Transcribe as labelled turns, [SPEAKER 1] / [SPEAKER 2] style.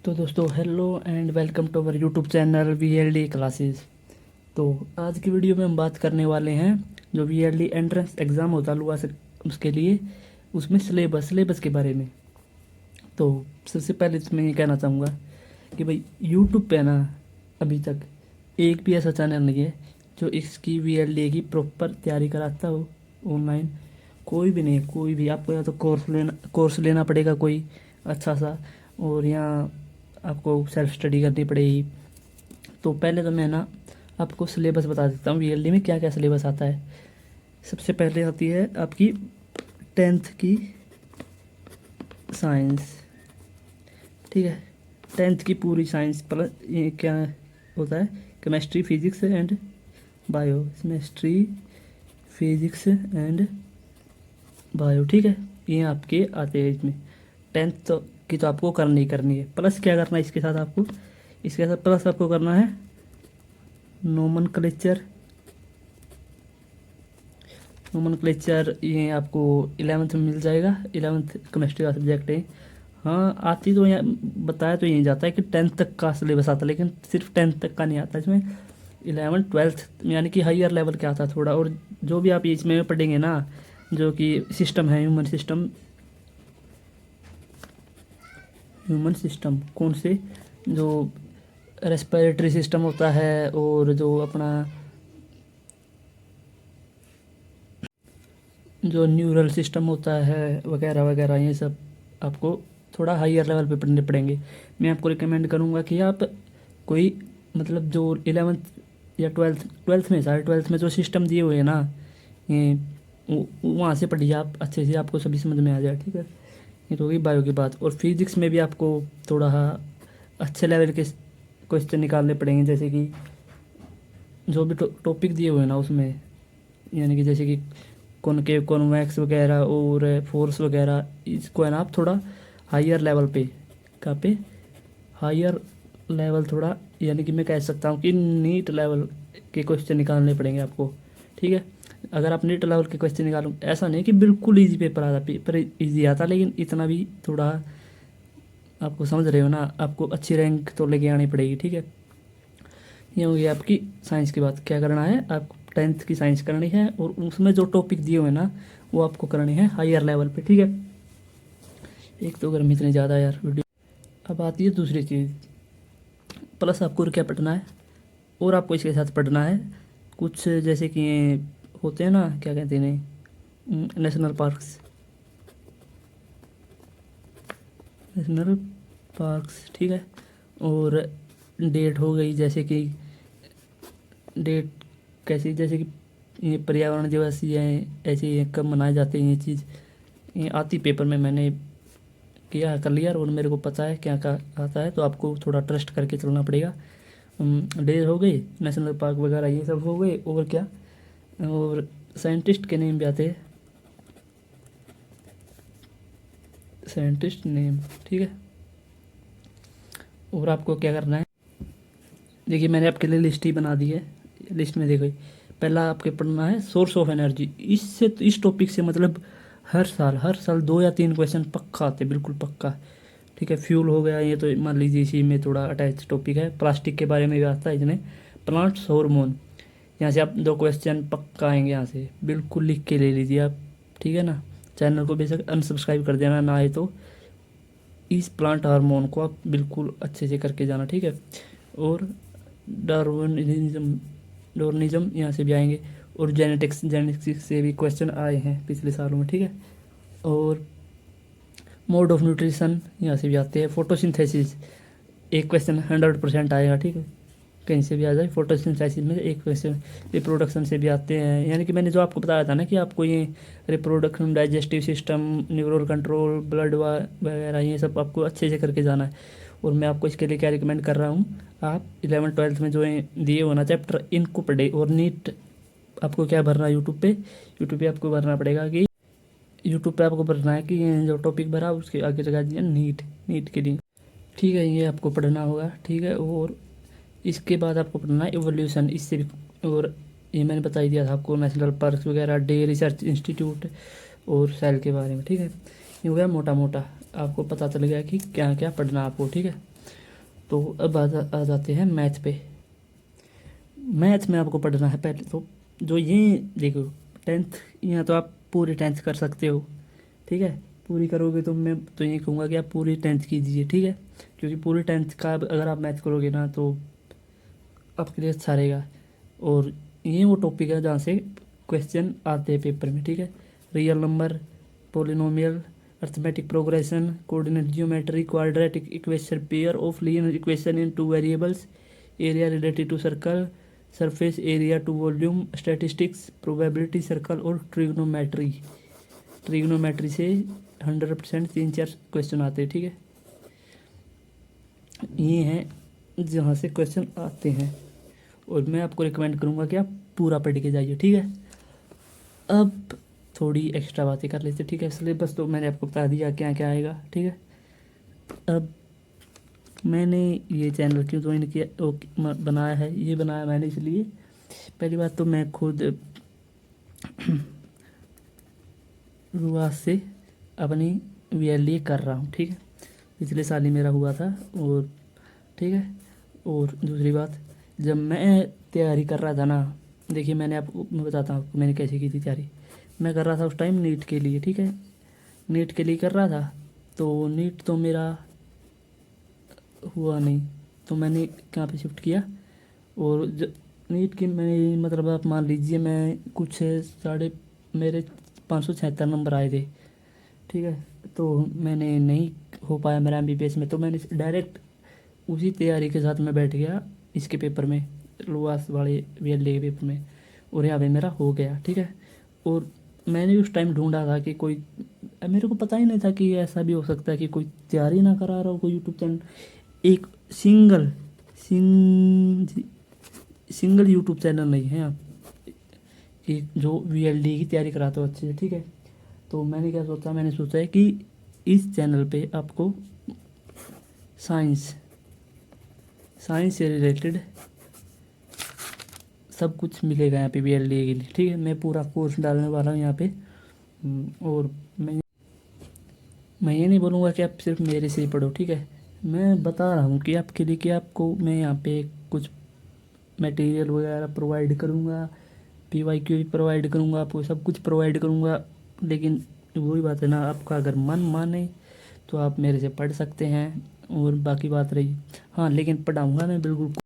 [SPEAKER 1] तो दोस्तों hello and welcome to our YouTube channel VLD classes. तो आज की वीडियो में हम बात करने वाले हैं जो वीएलडी एंट्रेंस एग्ज़ाम होता हुआ उसके लिए उसमें सिलेबस के बारे में। तो सबसे पहले तो मैं ये कहना चाहूँगा कि भाई यूट्यूब पे ना अभी तक एक भी ऐसा चैनल नहीं है जो इसकी वीएलडी की प्रॉपर तैयारी कराता हो ऑनलाइन। कोई भी नहीं, कोई भी। आपको या तो कोर्स लेना पड़ेगा कोई अच्छा सा, और यहाँ आपको सेल्फ स्टडी करनी पड़ेगी। तो पहले तो मैं ना आपको सिलेबस बता देता हूँ वीएलडी में क्या क्या सिलेबस आता है। सबसे पहले आती है आपकी 10th की साइंस, ठीक है। 10th की पूरी साइंस प्लस ये क्या होता है, chemistry physics and bio, chemistry physics and bio, ठीक है। ये आपके आते हैं इसमें। 10th तो की तो आपको करनी है। प्लस क्या करना है इसके साथ आपको, इसके साथ प्लस आपको करना है नोमेनक्लेचर। ये आपको 11th में मिल जाएगा। 11th केमिस्ट्री का सब्जेक्ट है। हाँ आती तो यहाँ बताया तो यही जाता है कि 10th तक का सिलेबस आता है, लेकिन सिर्फ 10th तक का नहीं आता इसमें। 11th 12th यानी कि हाइयर लेवल का आता है थोड़ा। और जो भी आप इसमें पढ़ेंगे ना, जो कि सिस्टम है ह्यूमन सिस्टम कौन से, जो रेस्पिरेटरी सिस्टम होता है और जो अपना जो न्यूरल सिस्टम होता है वगैरह वगैरह, ये सब आपको थोड़ा हाइयर लेवल पे पढ़ने पड़ेंगे। मैं आपको रिकमेंड करूँगा कि आप कोई मतलब जो 11th या 12th में सारे 12th में जो सिस्टम दिए हुए हैं ना, ये वहाँ से पढ़िए आप अच्छे से, आपको सभी समझ में आ जाए, ठीक है। ये तो होगी बायो की बात। और फिजिक्स में भी आपको थोड़ा अच्छे लेवल के क्वेश्चन निकालने पड़ेंगे, जैसे कि जो भी टॉपिक दिए हुए हैं ना उसमें, यानी कि जैसे कि कॉनकेव कॉन्वेक्स वगैरह और फोर्स वगैरह, इसको है ना आप थोड़ा हाइयर लेवल पे, कहाँ पे, हाइयर लेवल थोड़ा, यानी कि मैं कह सकता हूँ कि नीट लेवल के क्वेश्चन निकालने पड़ेंगे आपको, ठीक है। अगर आप नीट लेवल के क्वेश्चन निकालो, ऐसा नहीं कि बिल्कुल ईजी पेपर आता, पेपर ईजी आता, लेकिन इतना भी थोड़ा आपको समझ रहे हो ना, आपको अच्छी रैंक तो लेके आनी पड़ेगी, ठीक है। ये होगी आपकी साइंस की बात। क्या करना है आपको, 10th की साइंस करनी है और उसमें जो टॉपिक दिए हुए ना वो आपको करनी है हायर लेवल पे, ठीक है। एक तो गर्मी इतनी ज़्यादा यार वीडियो। अब आती है दूसरी चीज़, प्लस आपको क्या पढ़ना है और आपको इसके साथ पढ़ना है कुछ, जैसे कि ये होते हैं ना, क्या कहते हैं नेशनल पार्क्स, नेशनल पार्क्स, ठीक है। और डेट हो गई, जैसे कि डेट कैसी, जैसे कि ये पर्यावरण दिवस, ये ऐसे ये कब मनाए जाते हैं, ये चीज़ ये आती पेपर में, मैंने किया कर लिया और मेरे को पता है क्या क्या आता है। तो आपको थोड़ा ट्रस्ट करके चलना पड़ेगा। डेज हो गई, नेशनल पार्क वगैरह ये सब हो गए, और क्या, और साइंटिस्ट के नेम भी आते हैं, साइंटिस्ट नेम, ठीक है। और आपको क्या करना है, देखिए मैंने आपके लिए लिस्ट ही बना दी है। लिस्ट में देखो, पहला आपके पढ़ना है सोर्स ऑफ एनर्जी। इससे इस टॉपिक से मतलब हर साल 2 या 3 क्वेश्चन पक्का आते, बिल्कुल पक्का, ठीक है। फ्यूल हो गया, ये तो मान लीजिए इसी में थोड़ा अटैच टॉपिक है। प्लास्टिक के बारे में भी आता है इसमें, प्लांट्स हार्मोन, यहाँ से आप 2 क्वेश्चन पक्का आएंगे, यहाँ से बिल्कुल लिख के ले लीजिए आप, ठीक है ना। चैनल को बेशक अनसब्सक्राइब कर देना ना आए तो, इस प्लांट हार्मोन को आप बिल्कुल अच्छे से करके जाना, ठीक है। और डार्विनिज्म यहाँ से भी आएंगे, और जेनेटिक्स से भी क्वेश्चन आए हैं पिछले सालों में, ठीक है। और मोड ऑफ न्यूट्रिशन यहाँ से भी आते हैं। फोटोसिंथेसिस एक क्वेश्चन 100% आएगा, ठीक है, कहीं से भी आ जाए। फोटोसिंथेसिस में एक क्वेश्चन। रिप्रोडक्शन से भी आते हैं, यानी कि मैंने जो आपको बताया था ना कि आपको ये reproduction, digestive system, neural control, blood वगैरह, ये सब आपको अच्छे से करके जाना है। और मैं आपको इसके लिए क्या रिकमेंड कर रहा हूँ, आप 11th 12th में जो दिए हो ना चैप्टर, इनको पढ़े। और नीट आपको क्या भरना है, यूट्यूब पे आपको भरना पड़ेगा कि यूट्यूब पे आपको भरना है कि ये जो टॉपिक भरा उसके आगे लगा दिया नीट के लिए, ठीक है। ये आपको पढ़ना होगा, ठीक है। और इसके बाद आपको पढ़ना है एवोल्यूशन, इससे भी। और ये मैंने बता ही दिया था आपको, नेशनल पार्क वगैरह, डे रिसर्च इंस्टीट्यूट और सेल के बारे में, ठीक है। ये हो गया मोटा मोटा, आपको पता चल गया कि क्या क्या पढ़ना आपको, ठीक है। तो अब आ जाते हैं मैथ पे। मैथ में आपको पढ़ना है पहले तो जो ये देखो 10th, यहाँ तो आप पूरी 10th कर सकते हो, ठीक है। पूरी करोगे तो मैं तो ये कहूँगा कि आप पूरी 10th कीजिए, ठीक है। क्योंकि पूरी 10th का अगर आप मैथ करोगे ना तो आपके लिए अच्छा रहेगा। और ये वो टॉपिक है जहाँ से क्वेश्चन आते हैं पेपर में, ठीक है। Real number, polynomial, arithmetic progression, coordinate geometry, quadratic equation, pair of linear equation in two variables, area related to circle, surface area to volume, statistics, probability circle और ट्रिग्नोमेट्री। ट्रिग्नोमेट्री से 100% 3-4 question आते हैं, ठीक है। ये हैं जहाँ से क्वेश्चन आते हैं और मैं आपको रिकमेंड करूँगा कि आप पूरा पढ़ के जाइए, ठीक है। अब थोड़ी एक्स्ट्रा बातें कर लेते, ठीक है। सिलेबस तो मैंने आपको बता दिया क्या क्या आएगा, ठीक है। अब मैंने ये चैनल क्यों ज्वाइन किया बनाया है, ये बनाया मैंने इसलिए, पहली बात तो मैं खुद शुरुआत से अपनी VLE कर रहा हूँ, ठीक है। पिछले साल ही मेरा हुआ था और ठीक है। और दूसरी बात, जब मैं तैयारी कर रहा था ना, देखिए मैं बताता हूँ आपको मैंने कैसे की थी तैयारी। मैं कर रहा था उस टाइम नीट के लिए, ठीक है। नीट के लिए कर रहा था, तो नीट तो मेरा हुआ नहीं, तो मैंने कहाँ पे शिफ्ट किया। और नीट की मैंने मतलब आप मान लीजिए मैं कुछ मेरे 576 नंबर आए थे, ठीक है। तो मैंने नहीं हो पाया मेरा MBBS में, तो मैंने डायरेक्ट उसी तैयारी के साथ मैं बैठ गया इसके पेपर में, लुआस वाले VLE के पेपर में, और यहाँ पे मेरा हो गया, ठीक है। और मैंने उस टाइम ढूंढा था कि कोई, मेरे को पता ही नहीं था कि ऐसा भी हो सकता है कि कोई तैयारी ना करा रहा हो, कोई यूट्यूब चैनल, एक सिंगल यूट्यूब चैनल नहीं है यहाँ कि जो VLD की तैयारी कराते हो अच्छे से, ठीक है। तो मैंने क्या सोचा, मैंने सोचा है कि इस चैनल पे आपको साइंस से रिलेटेड सब कुछ मिलेगा यहाँ पे VLD के लिए, ठीक है। मैं पूरा कोर्स डालने वाला हूँ यहाँ पे। और मैं ये नहीं बोलूँगा कि आप सिर्फ मेरे से ही पढ़ो, ठीक है। मैं बता रहा हूँ कि आपके लिए कि आपको मैं यहाँ पे कुछ मटेरियल वगैरह प्रोवाइड करूँगा, PYQ भी प्रोवाइड करूँगा, आपको सब कुछ प्रोवाइड करूँगा। लेकिन वही बात है ना, आपका अगर मन माने तो आप मेरे से पढ़ सकते हैं। और बाकी बात रही, हाँ लेकिन पढ़ाऊँगा मैं बिल्कुल